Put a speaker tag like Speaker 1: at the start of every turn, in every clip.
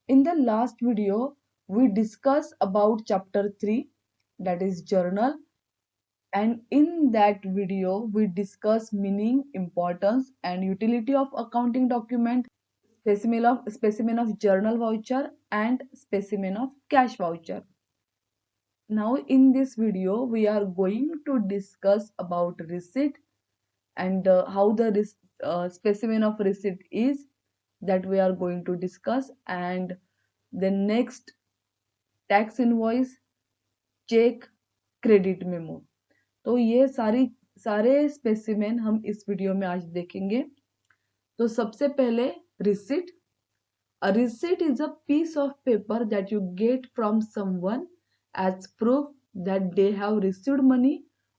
Speaker 1: In the last video, we discussed about chapter 3, that is journal, and in that video, we discuss meaning, importance, and utility of accounting document, specimen of journal voucher, and specimen of cash voucher. Now, in this video, we are going to discuss about receipt and how the specimen of receipt is, that we are going to discuss, and the next tax invoice, cheque, credit memo. तो ये सारे specimen हम इस video में आज देखेंगे। तो सबसे पहले receipt. A receipt is a piece of paper that you get from someone as proof that they have received money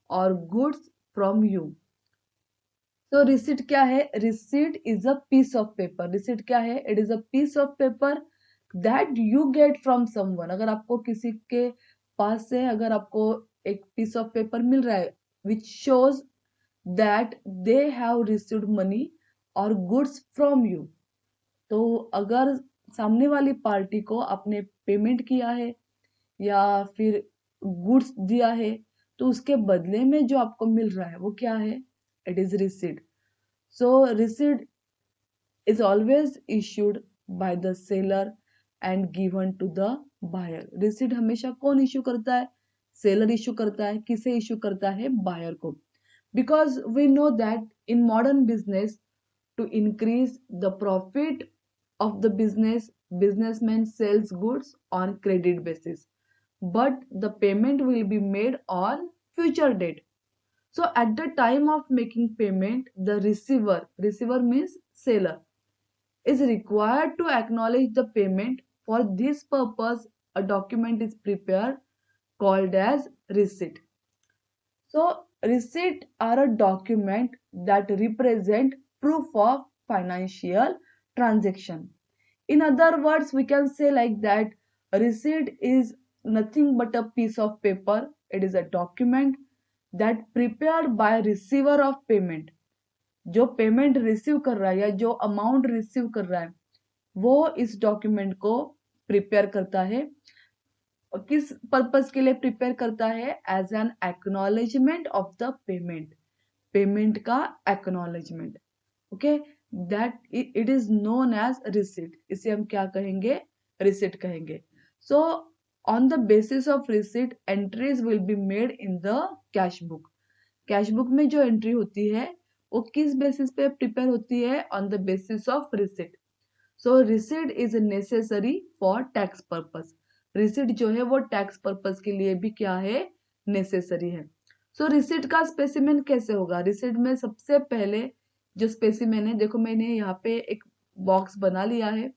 Speaker 1: और गुड्स फ्रॉम यू। तो रिसिट क्या है? Receipt is a piece of paper. Receipt क्या है? It is a piece of paper that you get from someone. अगर आपको किसी के पास से अगर आपको एक पीस ऑफ पेपर मिल रहा है which shows that they have received money और गुड्स फ्रॉम यू, तो अगर सामने वाली पार्टी को आपने पेमेंट किया है या फिर गुड्स दिया है, तो उसके बदले में जो आपको मिल रहा है वो क्या है? It is receipt. So receipt is always issued by the seller and given to the buyer. Receipt हमेशा कौन इश्यू करता है? सेलर इश्यू करता है। किसे इश्यू करता है? बायर को। Because we know that in modern business, to increase the profit of the businessman sells goods on credit basis, but the payment will be made on future date. So at the time of making payment, the receiver means seller, is required to acknowledge the payment. For this purpose, a document is prepared called as receipt. So, receipt are a document that represent proof of financial transaction. In other words, we can say like that a receipt is nothing but a piece of paper. It is a document that prepared by receiver of payment. जो payment receive कर रहा है या जो amount receive कर रहा है वो इस डॉक्यूमेंट को प्रिपेयर करता है। किस पर्पस के लिए प्रिपेयर करता है? As an acknowledgement of the payment. Payment का acknowledgement. Okay, that it is known as receipt. इसे हम क्या कहेंगे? रिसिट कहेंगे। So on the basis of receipt, entries will be made in the cash book. Cash book में जो entry होती है वो किस बेसिस पे प्रिपेयर होती है? On the basis of receipt. So receipt is necessary for tax purpose. Receipt जो है वो टैक्स पर्पस के लिए भी क्या है? नेसेसरी है। सो रिसिट का स्पेसिमेन कैसे होगा? रिसिट में सबसे पहले जो स्पेसिमेन है, देखो मैंने यहाँ पे एक बॉक्स बना लिया है,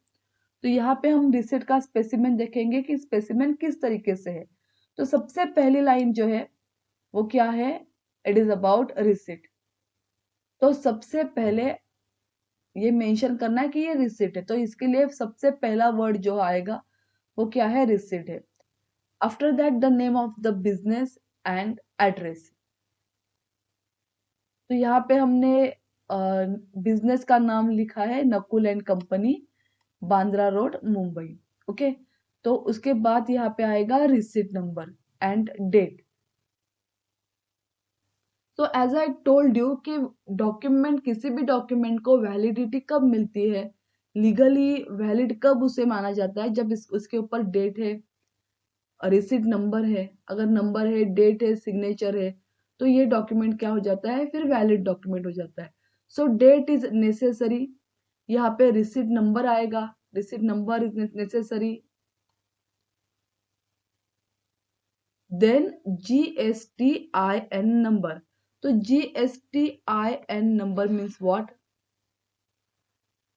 Speaker 1: तो यहाँ पे हम रिसिट का स्पेसिमेन देखेंगे कि स्पेसिमेन किस तरीके से है। तो सबसे पहली लाइन जो है वो क्या है? It is about receipt. तो सबसे पहले ये मेंशन करना है कि ये रिसिट है, तो इसके लिए सबसे पहला वर्ड जो आएगा वो क्या है? रिसिट है। After that the name of the business and address. तो यहाँ पे हमने बिजनेस का नाम लिखा है Nakul and company, Bandra road, Mumbai. Okay, तो उसके बाद यहाँ पे आएगा रिसिट नंबर एंड डेट। तो एज आई टोल्ड यू कि डॉक्यूमेंट, किसी भी डॉक्यूमेंट को वैलिडिटी कब मिलती है, लीगली वैलिड कब उसे माना जाता है? जब उसके ऊपर डेट है, रिसिट नंबर है, अगर नंबर है, डेट है, सिग्नेचर है, तो ये डॉक्यूमेंट क्या हो जाता है? फिर वैलिड डॉक्यूमेंट हो जाता है। So date is necessary. यहाँ पे रिसिट नंबर आएगा, receipt number is necessary. Then GSTIN number. तो GSTIN number means what?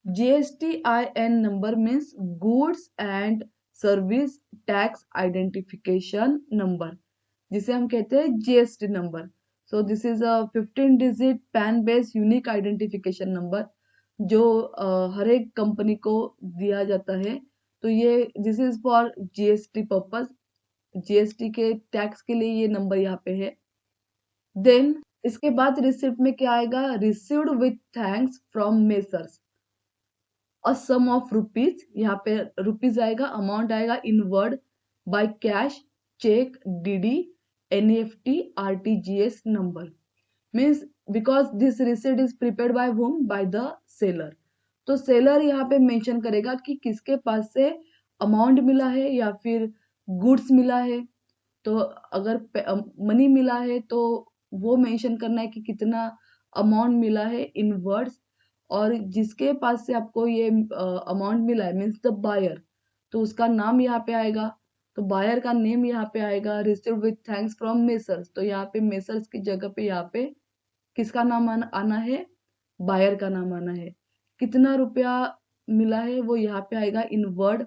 Speaker 1: GSTIN number means goods and service tax identification number, जिसे हम कहते हैं GST number. So this is a 15 digit pan based unique identification number जो हर एक company को दिया जाता है। तो ये this is for GST purpose. GST के टैक्स के लिए ये नंबर यहाँ पे है। देन इसके बाद रिसिप्ट में क्या आएगा? Received with thanks from messrs. A sum of rupees, यहाँ पे रुपीज आएगा, अमाउंट आएगा in word, by cash, cheque, DD, NEFT, RTGS number. Means because this receipt is prepared by whom, by the seller. तो seller यहाँ पे mention करेगा कि किसके पास से अमाउंट मिला है या फिर गुड्स मिला है। तो अगर मनी मिला है तो वो मेंशन करना है कि कितना अमाउंट मिला है इन वर्ड्स, और जिसके पास से आपको ये अमाउंट मिला है मीन्स द बायर, तो उसका नाम यहाँ पे आएगा। तो बायर का नेम यहाँ पे आएगा, receive with thanks from messrs, तो यहाँ पे मेसर्स की जगह पे यहाँ पे किसका नाम आना है, बायर का नाम आना है। कितना रुपया मिला है वो यहाँ पे आएगा in word.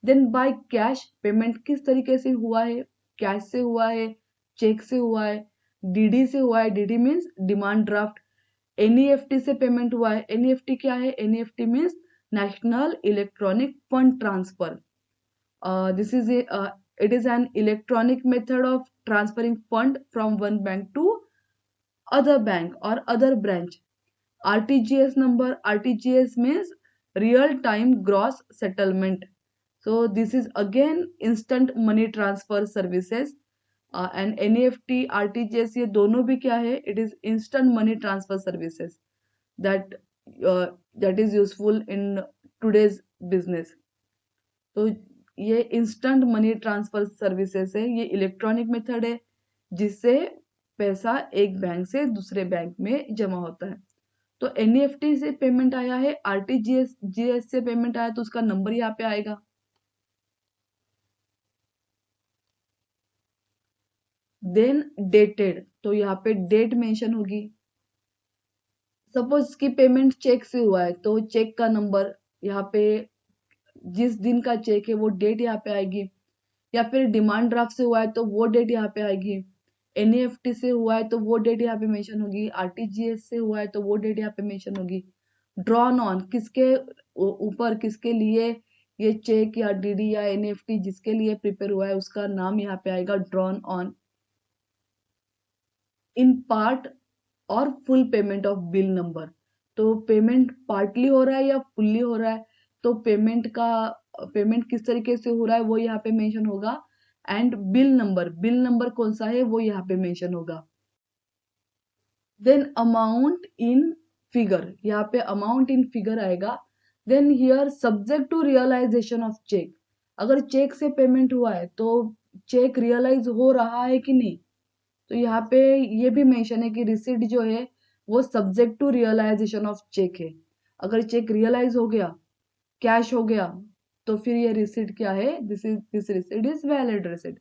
Speaker 1: Then by cash, payment किस तरीके से हुआ है, कैश से हुआ है, चेक से हुआ है, डीडी से हुआ है, DD means demand draft, NEFT से पेमेंट हुआ है। एनईएफटी क्या है, NEFT means national electronic fund transfer. This is it is an electronic method of transferring fund from one bank to other bank or other branch. RTGS number, RTGS means real time gross settlement. So this is again instant money transfer services. And NEFT, RTGS ये दोनों भी क्या है, it is instant money transfer services that that is useful in today's business. तो ये instant money transfer services है, ये electronic method है जिससे पैसा एक बैंक से दूसरे बैंक में जमा होता है। तो एनईएफटी से पेमेंट आया है, आरटीजीएस जीएस से पेमेंट आया तो उसका नंबर यहाँ पे आएगा। देन डेटेड, तो यहाँ पे डेट मेंशन होगी। सपोज की पेमेंट चेक से हुआ है तो चेक का नंबर यहाँ पे, जिस दिन का चेक है वो डेट यहाँ पे आएगी, या फिर डिमांड ड्राफ्ट से हुआ है तो वो डेट यहाँ पे आएगी, एनईएफटी से हुआ है तो वो डेट यहाँ पे मेंशन होगी, आरटीजीएस से हुआ है तो वो डेट यहाँ पे मेंशन होगी। ड्रॉन ऑन, किसके ऊपर, किसके लिए ये चेक या डीडी या एनईएफटी जिसके लिए प्रिपेयर हुआ है उसका नाम यहाँ पे आएगा ड्रॉन ऑन। इन पार्ट और full payment of bill number, तो पेमेंट पार्टली हो रहा है या फुल्ली हो रहा है, तो पेमेंट किस तरीके से हो रहा है वो यहाँ पे मेंशन होगा। एंड बिल नंबर कौन सा है वो यहाँ पे मेंशन होगा। देन अमाउंट इन फिगर, यहाँ पे अमाउंट इन फिगर आएगा। Then here subject to realisation of cheque, अगर चेक से पेमेंट हुआ है तो चेक रियलाइज हो रहा है कि नहीं, तो यहाँ पे ये भी मेंशन है कि रिसीट जो है वो subject to realisation of cheque है। अगर चेक रियलाइज हो गया, कैश हो गया, तो फिर ये रिसीट क्या है, this receipt is valid receipt.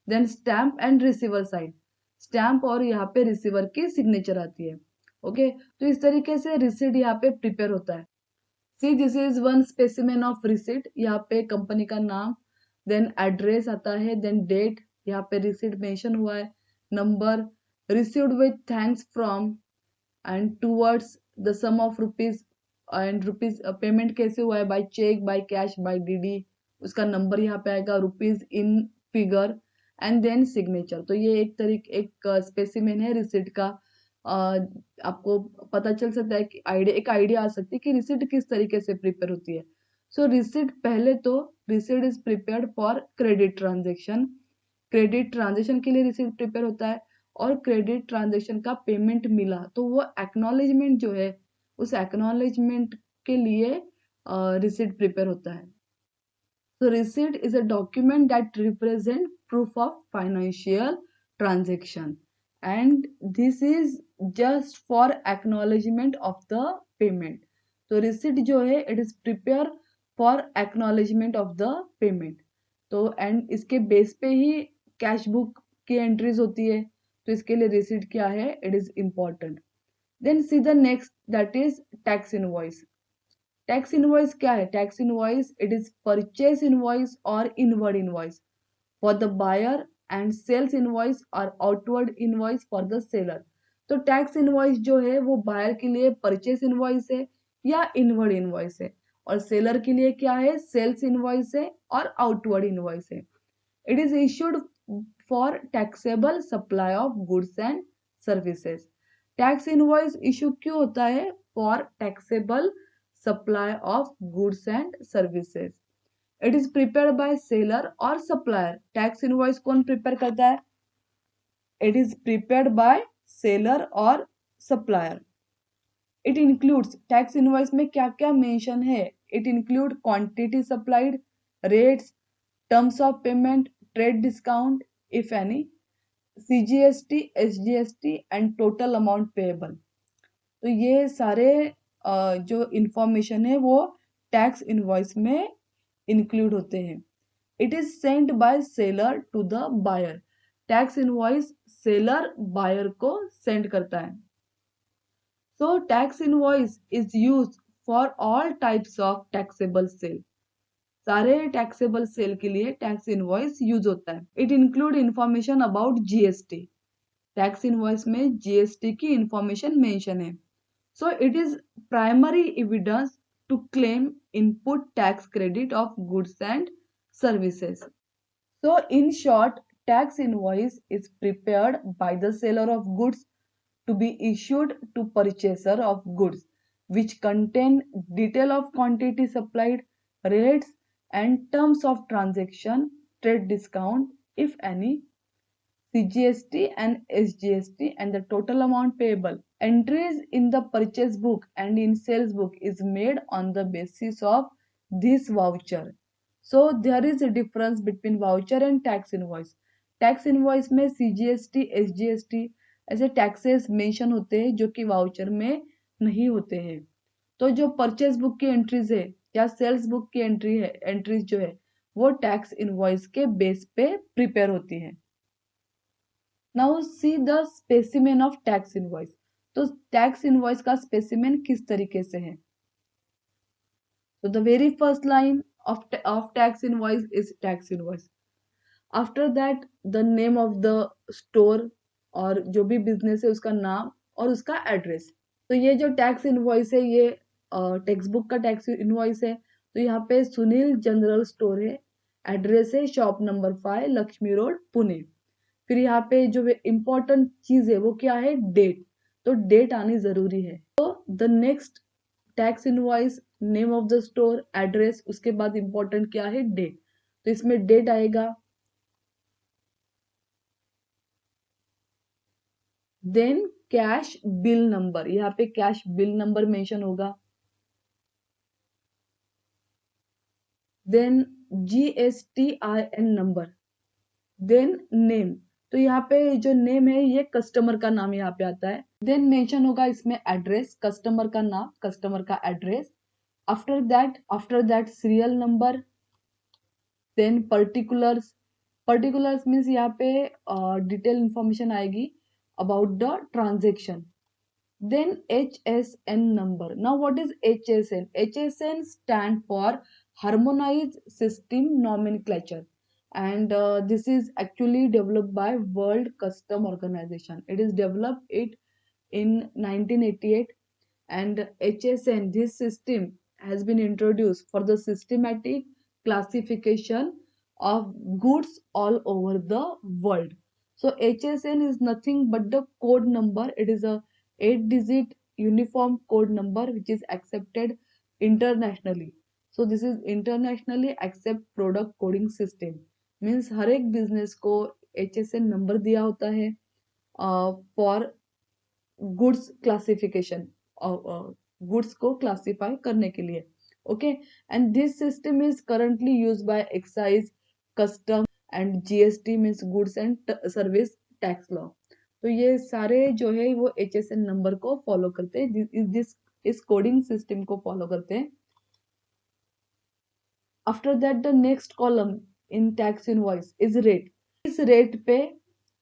Speaker 1: Then stamp and receiver sign, stamp और यहाँ पे रिसीवर की सिग्नेचर आती है। ओके, तो इस तरीके से रिसीट यहाँ पे प्रिपेयर होता है। See this is one specimen of receipt, यहाँ पे कंपनी का नाम, देन एड्रेस आता है, देन डेट, यहाँ पे रिसीट मेंशन हुआ है, number, received with thanks from, and towards the sum of rupees, and rupees payment कैसे हुआ है, by cheque, by cash, by DD, उसका नंबर यहाँ पे आएगा, rupees in figure, and then signature. तो ये एक स्पेसिमेन है रिसिट का। आपको पता चल सकता है कि एक आइडिया आ सकती है कि रिसिट किस तरीके से प्रिपेयर होती है। सो रिसिट, पहले तो receipt is prepared for credit transaction, credit transaction के लिए रिसिट प्रिपेयर होता है, और क्रेडिट ट्रांजेक्शन का पेमेंट मिला तो वो एक्नॉलेजमेंट जो है, उस एक्नॉलेजमेंट के लिए रिसिट प्रिपेयर होता है। So receipt is a document that represent proof of financial transaction, and this is just for acknowledgement of the payment. तो receipt जो है it is prepare for acknowledgement of the payment. तो and इसके base पे ही cash book की entries होती है, तो इसके लिए रिसीट क्या है, it is important. Then see the next, that is tax invoice. Tax invoice क्या है, tax invoice it is purchase invoice और inward invoice for the buyer, and sales invoice और outward invoice for the seller. तो tax invoice जो है वो buyer के लिए परचेस इनवॉइस है या इनवर्ड इनवॉइस है, और सेलर के लिए क्या है, सेल्स इनवॉइस है और आउटवर्ड इनवॉइस है। It is issued for taxable supply of goods and services. Tax invoice issue क्यों होता है, for taxable supply of goods and services. It is prepared by seller or supplier. Tax invoice कौन prepare करता है? It is prepared by seller or supplier. It includes tax invoice में क्या क्या mention है? It include quantity supplied, rates, terms of payment, trade discount if any, CGST, SGST and total amount payable. तो ये सारे जो इंफॉर्मेशन है वो टैक्स इनवॉइस में इंक्लूड होते हैं. It is send by seller to the buyer. Tax invoice seller buyer को सेंड करता है. So tax invoice is use for all types of taxable sale. सारे टैक्सेबल सेल के लिए टैक्स इनवॉइस यूज होता है. It include information about GST. Tax invoice में GST की इंफॉर्मेशन मेंशन है. So it is primary evidence to claim input tax credit of goods and services. So in short, tax invoice is prepared by the seller of goods to be issued to purchaser of goods, which contain detail of quantity supplied, rates and terms of transaction, trade discount if any, CGST and SGST and the total amount payable. Entries in the purchase book and in sales book is made on the basis of this voucher. So there is a difference between voucher and tax invoice. Tax invoice में CGST, SGST ऐसे taxes mention होते हैं जो कि voucher में नहीं होते हैं. तो जो purchase book की entries है या sales book की entries जो है वो tax invoice के base पे prepare होती है. Now see the specimen of tax invoice. तो टैक्स इनवॉइस का स्पेसिमेन किस तरीके से है? तो the very first line of tax invoice is tax invoice. After that the name of the store और जो भी बिजनेस है उसका नाम और उसका एड्रेस. तो ये जो टैक्स इनवॉइस है ये टेक्स्ट बुक का टैक्स इनवॉइस है. तो यहाँ पे सुनील जनरल स्टोर है, एड्रेस है shop number 5 Lakshmi road Pune. फिर यहाँ पे जो इम्पोर्टेंट चीज है वो क्या है? डेट. तो डेट आनी जरूरी है. तो the next tax invoice, name of the store, address, उसके बाद इम्पोर्टेंट क्या है? डेट. तो इसमें डेट आएगा. देन कैश बिल नंबर, यहाँ पे कैश बिल नंबर मेंशन होगा. Then GSTIN number. Then name. तो यहाँ पे जो नेम है ये कस्टमर का नाम यहाँ पे आता है. देन मेंशन होगा इसमें एड्रेस, कस्टमर का नाम, कस्टमर का address. After that serial number. Then particulars. Particulars means यहाँ पे डिटेल इंफॉर्मेशन आएगी about the transaction. Then HSN number. Now what is HSN? HSN stand for harmonised system nomenclature. And this is actually developed by World Custom Organization. It is developed in 1988, and HSN, this system has been introduced for the systematic classification of goods all over the world. So HSN is nothing but the code number. It is a 8-digit uniform code number which is accepted internationally. So this is internationally accept product coding system. Means हर एक business को HSN number दिया होता है for goods classification, goods को classify करने के लिए. Okay, and this system is currently used by excise, custom and GST means goods and service tax law. तो ये सारे जो है वो HSN नंबर को फॉलो करते हैं, इस कोडिंग सिस्टम को फॉलो करते हैं. After that the next column in tax invoice is rate. इस रेट पे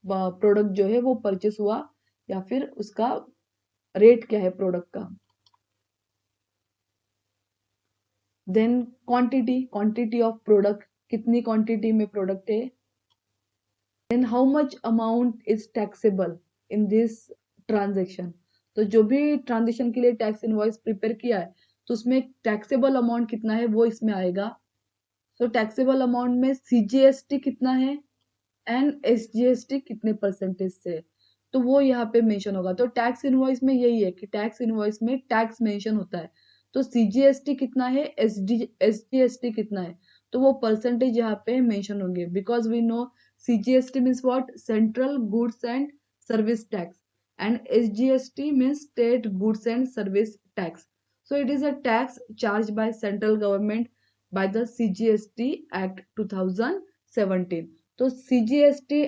Speaker 1: प्रोडक्ट जो है वो परचेस हुआ या फिर उसका रेट क्या है प्रोडक्ट का. देन क्वांटिटी ऑफ प्रोडक्ट, कितनी क्वांटिटी में प्रोडक्ट है. Then how much amount is taxable in this transaction. तो जो भी ट्रांजेक्शन के लिए टैक्स इनवॉइस प्रिपेयर किया है तो उसमें टैक्सेबल अमाउंट कितना है वो इसमें आएगा. तो टैक्सेबल अमाउंट में CGST कितना है एंड SGST कितने परसेंटेज से, तो वो यहाँ पे मेंशन होगा. तो टैक्स इनवॉइस में यही है कि टैक्स इनवॉइस में टैक्स मेंशन होता है. तो CGST कितना है, SGST कितना है, तो वो परसेंटेज यहाँ पे मेंशन होंगे, because we know CGST means what, central goods and service tax, and SGST means state goods and service tax. So it is a tax charged by central government by the CGST Act 2017. तो CGST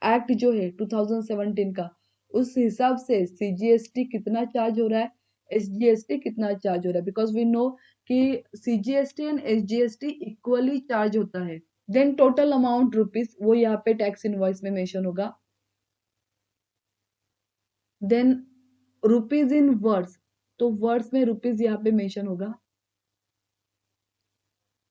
Speaker 1: act जो है 2017 का, उस हिसाब से CGST कितना charge हो रहा है, SGST कितना चार्ज हो रहा है, बिकॉज वी नो कि CGST and SGST equally charge होता है. देन टोटल अमाउंट रुपीज, वो यहाँ पे टैक्स इनवॉइस में मेंशन होगा. देन रुपीज इन वर्ड्स, तो वर्ड्स में रुपीज यहाँ पे मेंशन होगा.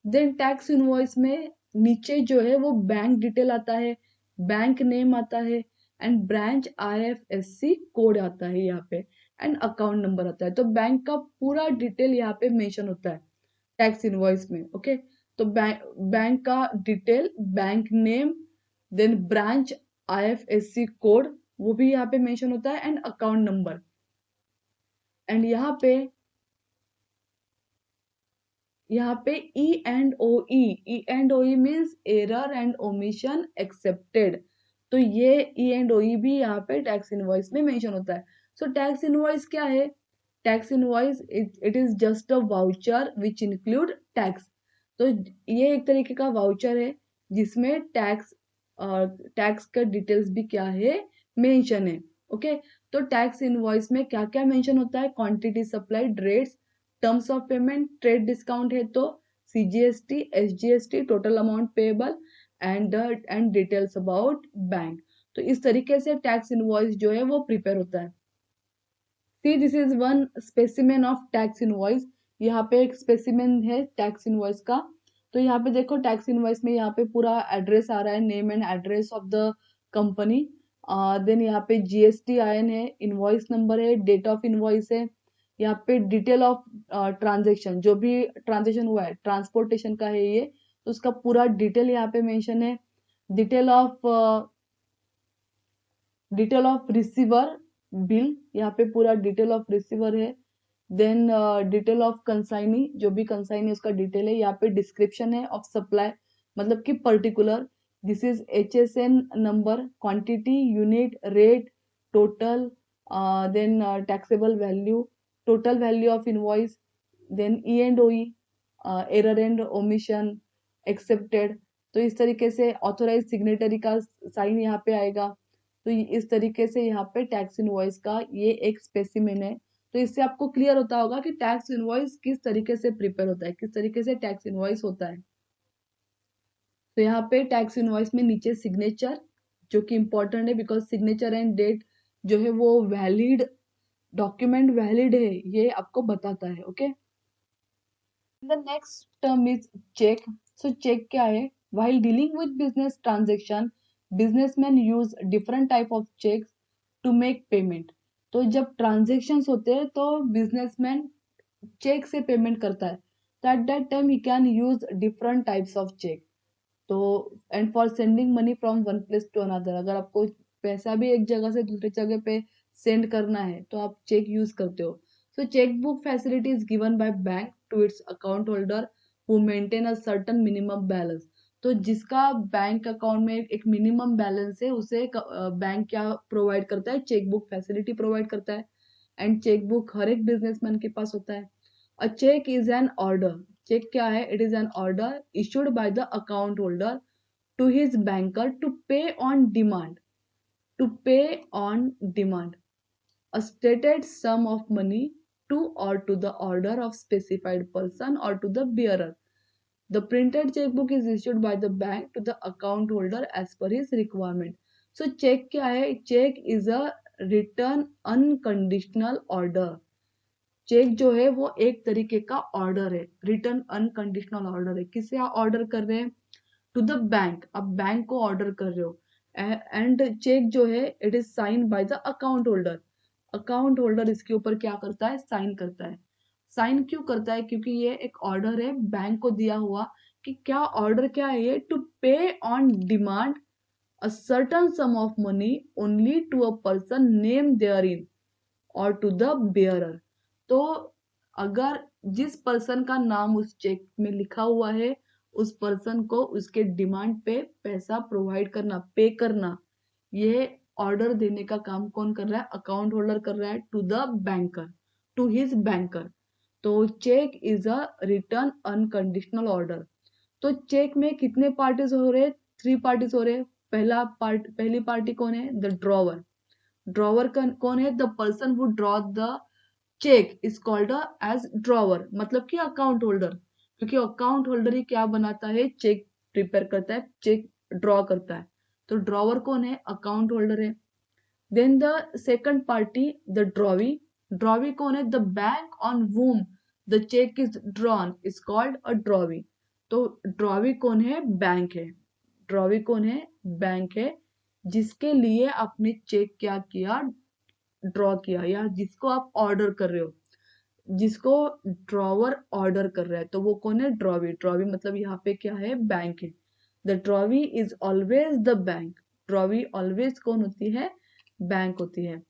Speaker 1: देन टैक्स इनवॉइस में नीचे जो है वो बैंक डिटेल आता है, बैंक नेम आता है, एंड ब्रांच IFSC कोड आता है यहाँ पे, एंड अकाउंट नंबर आता है. तो बैंक का पूरा डिटेल यहाँ पे मेंशन होता है टैक्स इनवॉइस में. ओके, तो बैंक का detail, bank name, then branch IFSC code, वो भी यहाँ पे मेंशन होता है, एंड अकाउंट नंबर. एंड यहाँ पे E&OE means error and omission excepted. तो ये E&OE भी यहाँ पे टैक्स इनवॉइस में मेंशन होता है. सो टैक्स इनवॉइस क्या है, tax invoice it is just a voucher which include tax. तो ये एक तरीके का वाउचर है जिसमें टैक्स का डिटेल्स भी क्या है, मेंशन है. ओके, तो टैक्स इनवॉइस में क्या क्या मेंशन होता है, quantity supplied, rates, terms of payment, trade discount है तो CGST, SGST, total amount payable, and details about bank. तो इस तरीके से टैक्स इनवॉइस जो है वो प्रिपेयर होता है. See this is one specimen of tax invoice. यहाँ पे एक स्पेसिमेन है टैक्स इनवॉइस का. तो यहाँ पे देखो टैक्स इनवॉइस में यहाँ पे पूरा एड्रेस आ रहा है, name and address of the company. Then यहाँ पे GSTIN है, इनवॉइस नंबर है, डेट ऑफ इनवॉइस है, यहाँ पे डिटेल ऑफ ट्रांजेक्शन, जो भी ट्रांजेक्शन हुआ है, ट्रांसपोर्टेशन का है ये, तो उसका पूरा डिटेल यहाँ पे मेंशन है. डिटेल ऑफ रिसीवर बिल, यहाँ पे पूरा डिटेल ऑफ रिसीवर है. देन डिटेल ऑफ कंसाइनी, जो भी कंसाइनी उसका डिटेल है. यहाँ पे डिस्क्रिप्शन है ऑफ सप्लाई, मतलब कि particular. This is HSN number, quantity, unit, rate, total, then taxable value, total value of invoice, then E&OE, error and omission excepted. तो इस तरीके से ऑथोराइज सिग्नेटरी का साइन यहाँ पे आएगा. तो इस तरीके से यहाँ पे टैक्स इनवॉइस का ये एक स्पेसिमेन है. तो इससे आपको क्लियर होता होगा कि टैक्स इनवॉइस किस तरीके से प्रिपेयर होता है, किस तरीके से टैक्स इनवॉइस होता है. तो यहाँ पे टैक्स इनवॉइस में नीचे सिग्नेचर, जो कि इंपॉर्टेंट है, बिकॉज सिग्नेचर एंड डेट जो है वो वैलिड, डॉक्यूमेंट वैलिड है ये आपको बताता है. Okay, the next term is cheque. So cheque क्या है, while dealing with business transaction, businessmen use different type of checks to make payment. तो जब ट्रांजेक्शन्स होते हैं तो बिजनेसमैन चेक से पेमेंट करता है. तो एट दैट टाइम ही can use different types of cheque. तो and for sending money from one place to another, अगर आपको पैसा भी एक जगह से दूसरी जगह पे सेंड करना है तो आप चेक यूज करते हो. So cheque book facility is given by bank to its account holder who maintain a certain minimum balance. तो जिसका बैंक अकाउंट में एक मिनिमम बैलेंस है उसे बैंक क्या प्रोवाइड करता है, चेक बुक फैसिलिटी प्रोवाइड करता है. एंड चेक बुक हर एक बिजनेसमैन के पास होता है. A cheque is an order. Cheque क्या है, it is an order issued by the account holder to his banker to pay on demand, to pay on demand a stated sum of money to or to the order of specified person or to the bearer. The printed checkbook is issued by the bank to the account holder as per his requirement. So check क्या है, check is a written unconditional order. Cheque जो है वो एक तरीके का order है, return unconditional order है. किसे ऑर्डर कर रहे हैं, टू द बैंक, आप बैंक को ऑर्डर कर रहे हो. एंड चेक जो है it is sine by the account holder. Account holder इसके ऊपर क्या करता है, साइन करता है. साइन क्यों करता है, क्योंकि ये एक ऑर्डर है बैंक को दिया हुआ. कि क्या ऑर्डर क्या है ये, टू पे on demand a certain sum of money only to a person named therein or to the bearer. तो अगर जिस पर्सन का नाम उस चेक में लिखा हुआ है उस पर्सन को उसके डिमांड पे पैसा प्रोवाइड करना, पे करना, ये ऑर्डर देने का काम कौन कर रहा है? अकाउंट होल्डर कर रहा है to the banker, to his banker. तो cheque is a return unconditional order. तो चेक में कितने पार्टीज हो रहे? 3 पार्टीज हो रहे। पहली पार्टी कौन है? The drawer. ड्रॉवर कौन है? The person who draw the cheque is called as drawer, मतलब कि अकाउंट होल्डर, क्योंकि अकाउंट होल्डर ही क्या बनाता है? चेक प्रिपेयर करता है, चेक ड्रॉ करता है। तो ड्रॉवर कौन है? अकाउंट होल्डर है। Then the second party the drawee. Drawee कौन है? The bank on whom the cheque is drawn is called a drawee. तो ड्रॉवी कौन है? बैंक है। ड्रॉवी कौन है? बैंक है, जिसके लिए आपने चेक क्या किया? ड्रॉ किया, या जिसको आप ऑर्डर कर रहे हो, जिसको ड्रॉवर ऑर्डर कर रहा है, तो वो कौन है? ड्रॉवी। ड्रॉवी मतलब यहाँ पे क्या है? बैंक है। The drawee is always the bank. Drawee always कौन होती है? बैंक होती है।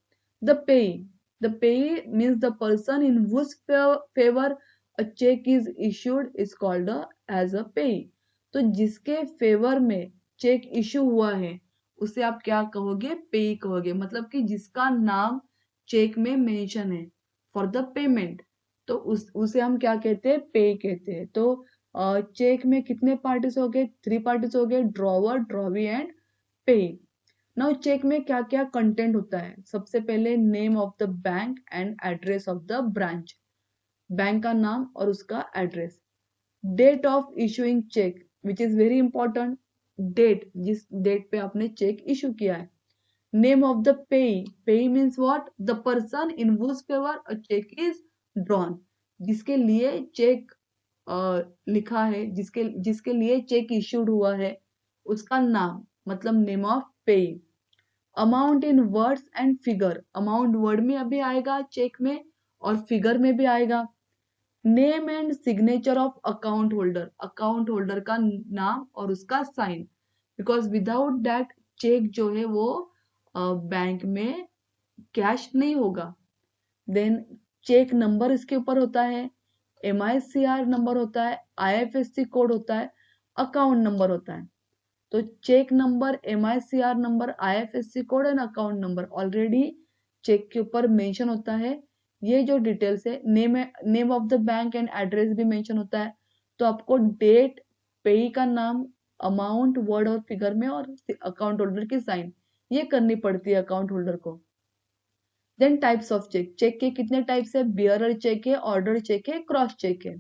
Speaker 1: The payee. The payee means the person in whose favour a cheque is issued is called as a payee. तो जिसके फेवर में चेक इश्यू हुआ है उसे आप क्या कहोगे? पेई कहोगे, मतलब कि जिसका नाम चेक में मेंशन है फॉर द पेमेंट, तो उसे हम क्या कहते हैं? पे कहते हैं। तो चेक में कितने पार्टीज हो गए? 3 पार्टीज हो गए, drawer, drawee and payee. Now cheque में क्या क्या कंटेंट होता है? सबसे पहले name of the bank and address of the branch, bank का नाम और उसका address. Date of issuing cheque which is very important, date, जिस डेट पे आपने चेक इशू किया है। Name of the payee. Payee means what? The person in whose favor a check is drawn. जिसके लिए चेक लिखा है, जिसके लिए चेक इश्यूड हुआ है, उसका नाम, मतलब नेम ऑफ पेई। Amount in words and figure. Amount word में अभी आएगा चेक में और फिगर में भी आएगा। Name and signature of account holder. Account holder का नाम और उसका sign, because without that cheque जो है वो बैंक में कैश नहीं होगा। देन चेक नंबर इसके ऊपर होता है, MICR नंबर होता है, IFSC कोड होता है, अकाउंट नंबर होता है। तो cheque number, MICR number, IFSC code and account number already cheque के ऊपर मेंशन होता है। ये जो डिटेल्स है, name of the bank and address भी मेंशन होता है। तो आपको डेट, पेई का नाम, अमाउंट वर्ड और फिगर में, और अकाउंट होल्डर की साइन, ये करनी पड़ती है अकाउंट होल्डर को। Then types of cheque. Cheque के कितने टाइप्स है? बियरर चेक है, ऑर्डर चेक है, क्रॉस चेक है।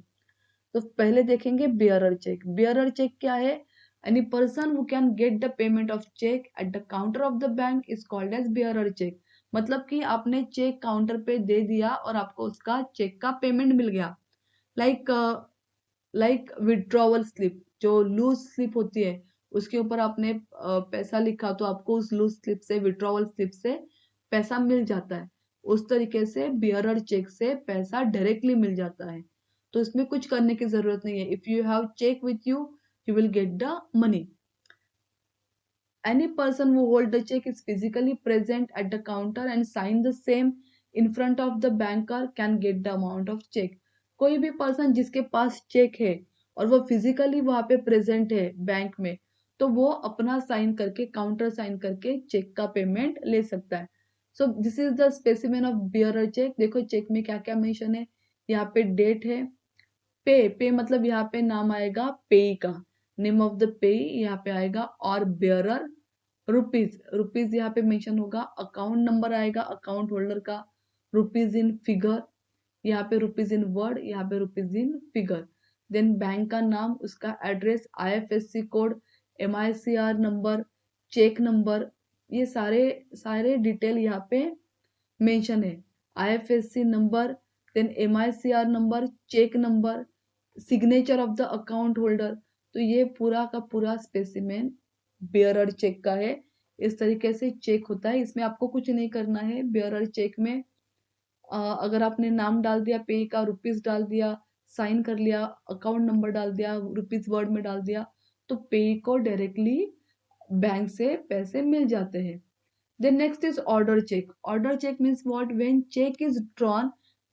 Speaker 1: तो पहले देखेंगे बियरर चेक। बियरर चेक क्या है? Any person who can get the payment of cheque at the counter of the bank is called as bearer cheque. मतलब कि आपने चेक काउंटर पे दे दिया और आपको उसका चेक का पेमेंट मिल गया। लाइक विड्रॉवल स्लिप, जो लूज स्लिप होती है, उसके ऊपर आपने पैसा लिखा तो आपको उस लूज स्लिप से, विड्रॉवल स्लिप से पैसा मिल जाता है। उस तरीके से बियरर चेक से पैसा डायरेक्टली मिल जाता है, तो इसमें कुछ करने की जरूरत नहीं है। If you have cheque with you, you will get the money. Any person who hold the check is physically present at the counter and sign the same in front of the banker can get the amount of check. कोई भी person जिसके पास check है और वो physically वहां पे present है bank में, तो वो अपना साइन करके, काउंटर साइन करके चेक का पेमेंट ले सकता है। So this is the specimen of bearer cheque. देखो चेक में क्या क्या मेंशन है। यहाँ पे डेट है, पे मतलब यहाँ पे नाम आएगा पेई का, नेम ऑफ द पेई यहाँ पे आएगा, और बेयरर रुपीज, रुपीज यहाँ पे मेंशन होगा। अकाउंट नंबर आएगा अकाउंट होल्डर का, रुपीज इन फिगर, यहाँ पे रुपीज इन वर्ड, यहाँ पे rupees in figure. Then bank का नाम, उसका address, IFSC code, MICR number, cheque number, ये सारे सारे डिटेल यहाँ पे मेंशन है। IFSC number, then MICR number, cheque number, signature of the account holder. तो ये पूरा का पूरा स्पेसिमेन बेयरर चेक का है। इस तरीके से चेक होता है, इसमें आपको कुछ नहीं करना है। बेयरर चेक में अगर आपने नाम डाल दिया पे का, रुपीज डाल दिया, साइन कर लिया, अकाउंट नंबर डाल दिया, रुपीज वर्ड में डाल दिया, तो पे को डायरेक्टली बैंक से पैसे मिल जाते हैं। Then next is order check. Order check means what? When check is drawn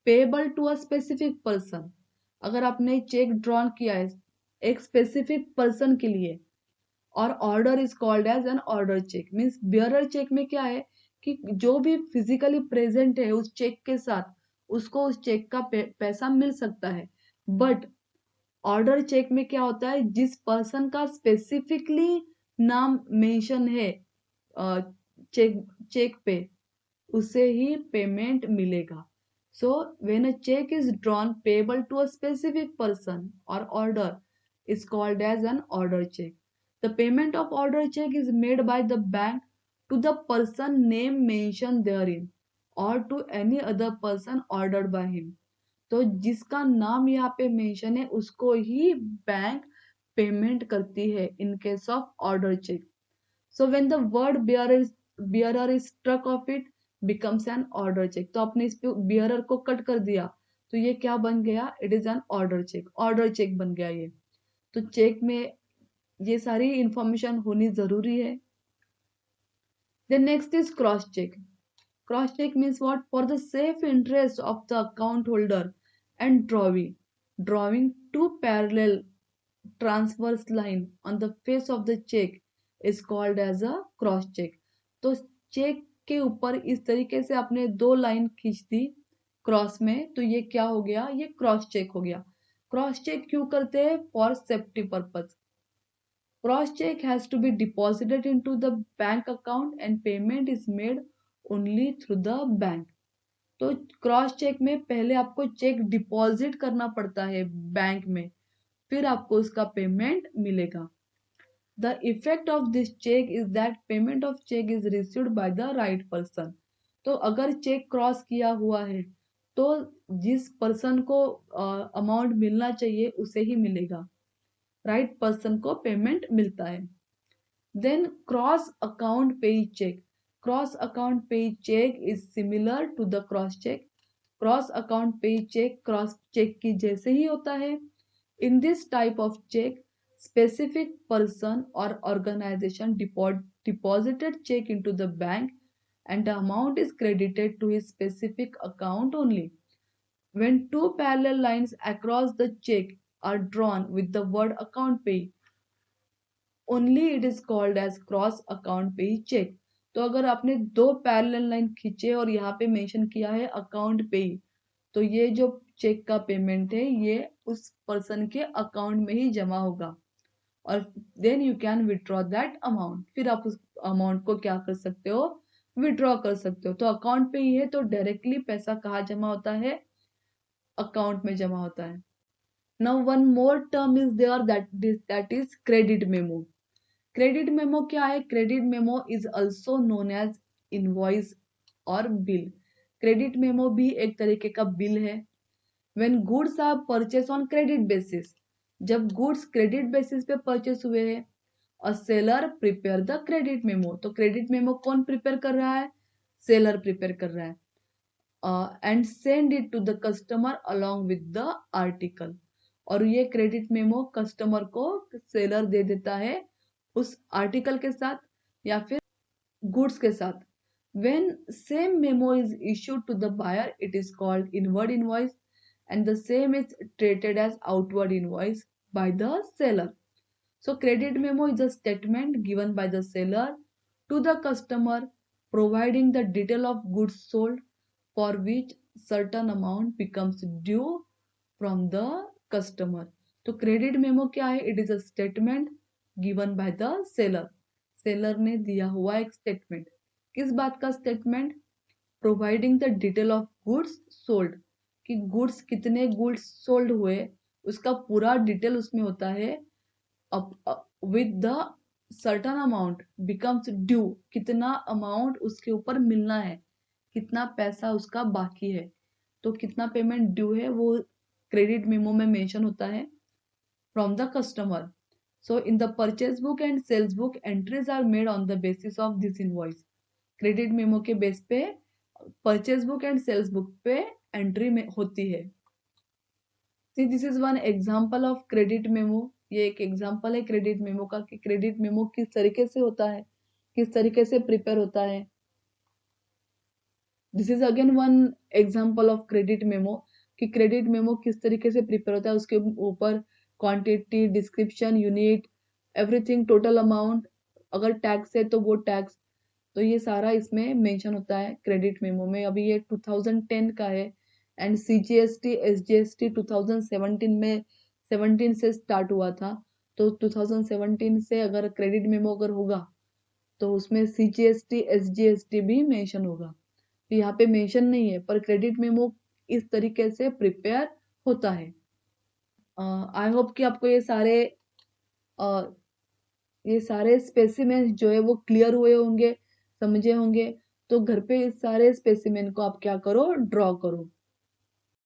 Speaker 1: payable to a specific person, अगर आपने चेक ड्रॉन किया है एक स्पेसिफिक पर्सन के लिए, और order is called as an order cheque. Means bearer cheque में क्या है कि जो भी फिजिकली प्रेजेंट है उस चेक के साथ उसको उस चेक का पैसा मिल सकता है। बट ऑर्डर चेक में क्या होता है, जिस पर्सन का स्पेसिफिकली नाम मेंशन है चेक चेक पे, उसे ही पेमेंट मिलेगा। So when a cheque is drawn payable to a specific person और order is called as an order check. The payment of order check is made by the bank to the person name mentioned therein or to any other person ordered by him. तो जिसका नाम यहाँ पे mention है उसको ही bank payment करती है in case of order cheque. So when the word bearer is struck of it becomes an order check। तो आपने इस पे bearer को कट कर दिया तो ये क्या बन गया, it is an order cheque, order cheque बन गया ये। तो चेक में ये सारी इंफॉर्मेशन होनी जरूरी है। Then next is cross cheque. Cross cheque means what, for the safe interest of the account holder and drawing two parallel transverse line on the face of the cheque is called as a cross cheque. तो cheque के ऊपर इस तरीके से आपने दो line खींच दी cross में, तो ये क्या हो गया, ये क्रॉस चेक हो गया। क्रॉस चेक क्यों करते हैं, for safety purpose. Cross check has to be deposited into the bank account and payment is made only through the bank। तो क्रॉस चेक में पहले आपको चेक डिपॉजिट करना पड़ता है बैंक में, फिर आपको उसका पेमेंट मिलेगा। The effect of this cheque is that payment of cheque is received by the right person. तो अगर चेक क्रॉस किया हुआ है तो जिस पर्सन को अमाउंट मिलना चाहिए उसे ही मिलेगा, राइट पर्सन को पेमेंट मिलता है। Then cross account payee cheque. Cross account payee cheque is similar to the cross cheque. Cross account payee cheque cross cheque की जैसे ही होता है। In this type of cheque specific person और organisation deposited cheque into the bank and the amount is credited to his specific account only. When two parallel lines across the check are drawn with the word account pay, only it is called as cross account pay check। तो अगर आपने दो parallel line खींचे और यहाँ पे mention किया है अकाउंट पे, तो ये जो चेक का पेमेंट है ये उस पर्सन के अकाउंट में ही जमा होगा और then you can withdraw that amount. फिर आप उस अमाउंट को क्या कर सकते हो, विड्रॉ कर सकते हो। तो अकाउंट पे ही है तो डायरेक्टली पैसा कहाँ जमा होता है, अकाउंट में जमा होता है। Now one more term is there that is credit memo. Credit memo क्या है, credit memo is also known as invoice और बिल। क्रेडिट मेमो भी एक तरीके का बिल है। When goods are purchase on credit basis, जब गुड्स क्रेडिट बेसिस पे परचेस हुए हैं, a seller prepare the credit memo. तो क्रेडिट मेमो कौन प्रिपेयर कर रहा है, सेलर प्रिपेयर कर रहा है, and send it to the customer along with the article. और ये क्रेडिट मेमो कस्टमर को सेलर दे देता है उस आर्टिकल के साथ या फिर गुड्स के साथ। When same memo is issued to the buyer, it is called inward invoice and the same is treated as outward invoice by the seller। So credit memo is a statement given by the seller to the customer providing the detail of goods sold for which certain amount becomes due from the customer। तो credit memo क्या है, it is a statement given by the seller. Seller ने दिया हुआ एक statement, किस बात का statement, providing the detail of goods sold, कि गुड्स कितने गुड्स सोल्ड हुए उसका पूरा डिटेल उसमें होता है, with the certain amount becomes due, कितना अमाउंट उसके ऊपर मिलना है, कितना पैसा उसका बाकी है, तो कितना पेमेंट ड्यू है वो क्रेडिट मेमो में मेंशन होता है from the customer. So in the purchase book and sales book entries are made on the basis of this invoice. Credit memo के बेस पे purchase book and sales book पे entry में होती है। See this is one example of credit memo. ये एक example है credit memo का कि क्रेडिट मेमो किस तरीके से होता है, किस तरीके से प्रिपेयर होता है। This is again one example of credit memo कि क्रेडिट मेमो किस तरीके से प्रिपेयर होता है, उसके ऊपर quantity, description, unit, everything, total amount, अगर टैक्स है तो वो टैक्स, तो ये सारा इसमें मेंशन होता है क्रेडिट मेमो में। अभी ये 2010 का है एंड सीजीएसटी एसजीएसटी 2017 में 17 से स्टार्ट हुआ था, तो 2017 से अगर क्रेडिट मेमो अगर होगा तो उसमें सीजीएसटी एसजीएसटी भी मेंशन होगा। यहाँ पे मेंशन नहीं है पर क्रेडिट मेमो इस तरीके से प्रिपेयर होता है। आई होप कि आपको ये सारे स्पेसिमेन जो है वो क्लियर हुए होंगे, समझे होंगे। तो घर पे इस सारे स्पेसिमेन को आप क्या करो, ड्रॉ करो।